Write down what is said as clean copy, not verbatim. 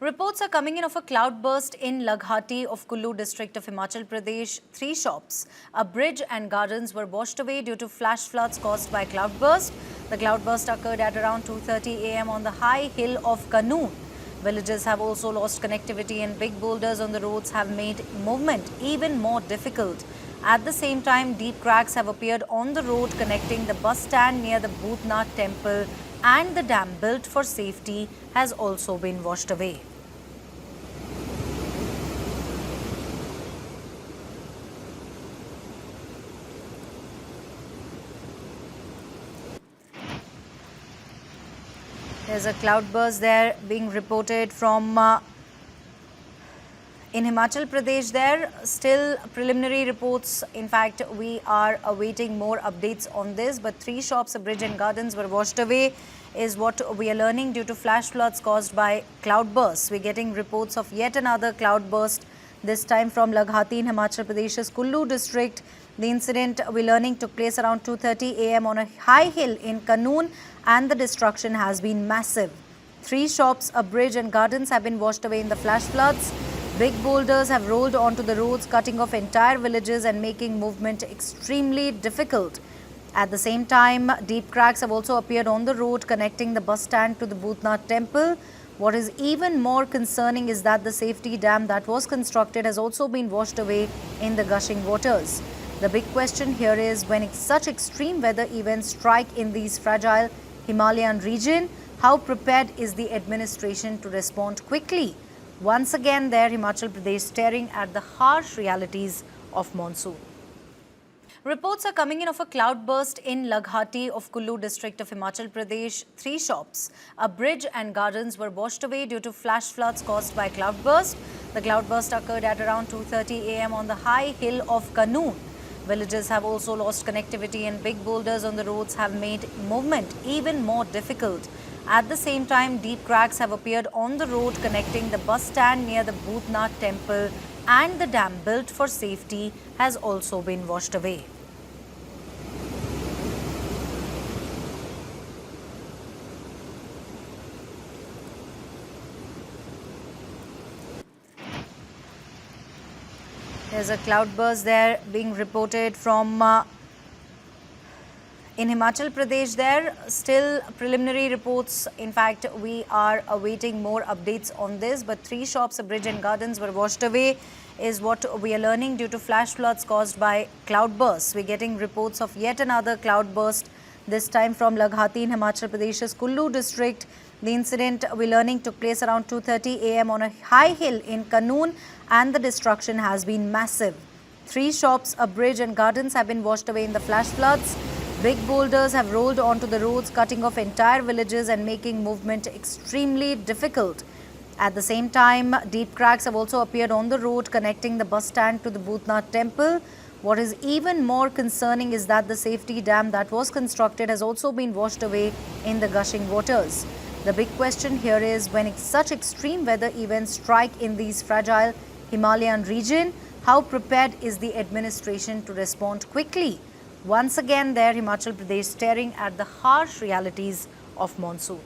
Reports are coming in of a cloudburst in Laghati of Kullu district of Himachal Pradesh. 3 shops, a bridge and gardens were washed away due to flash floods caused by cloudburst. The cloudburst occurred at around 2:30 a.m. on the high hill of Kanoon. Villages have also lost connectivity and big boulders on the roads have made movement even more difficult. At the same time, deep cracks have appeared on the road connecting the bus stand near the Bhutnath temple, and the dam built for safety has also been washed away. There's a cloudburst there being reported from in Himachal Pradesh there. Still preliminary reports. In fact, we are awaiting more updates on this. But 3 shops, a bridge and gardens were washed away is what we are learning due to flash floods caused by cloudbursts. We're getting reports of yet another cloudburst, this time from Laghati in Himachal Pradesh's Kullu district. The incident we're learning took place around 2:30 a.m. on a high hill in Kanoon, and the destruction has been massive. 3 shops, a bridge and gardens have been washed away in the flash floods. Big boulders have rolled onto the roads, cutting off entire villages and making movement extremely difficult. At the same time, deep cracks have also appeared on the road connecting the bus stand to the Bhutnath temple. What is even more concerning is that the safety dam that was constructed has also been washed away in the gushing waters. The big question here is, when such extreme weather events strike in these fragile Himalayan region, how prepared is the administration to respond quickly? Once again, there Himachal Pradesh staring at the harsh realities of monsoon. Reports are coming in of a cloudburst in Laghati of Kullu district of Himachal Pradesh. 3 shops, a bridge and gardens were washed away due to flash floods caused by cloudburst. The cloudburst occurred at around 2:30 a.m. on the high hill of Kanoon. Villages have also lost connectivity and big boulders on the roads have made movement even more difficult. At the same time, deep cracks have appeared on the road connecting the bus stand near the Bhutnath temple, and the dam built for safety has also been washed away. There's a cloudburst there being reported from in Himachal Pradesh there. Still preliminary reports. In fact, we are awaiting more updates on this. But 3 shops, a bridge and gardens were washed away is what we are learning due to flash floods caused by cloudbursts. We're getting reports of yet another cloudburst, this time from Laghati in Himachal Pradesh's Kullu district. The incident we're learning took place around 2:30 a.m. on a high hill in Kanoon, and the destruction has been massive. 3 shops, a bridge and gardens have been washed away in the flash floods. Big boulders have rolled onto the roads, cutting off entire villages and making movement extremely difficult. At the same time, deep cracks have also appeared on the road connecting the bus stand to the Bhutnath temple. What is even more concerning is that the safety dam that was constructed has also been washed away in the gushing waters. The big question here is, when such extreme weather events strike in these fragile Himalayan region, how prepared is the administration to respond quickly? Once again, there Himachal Pradesh staring at the harsh realities of monsoon.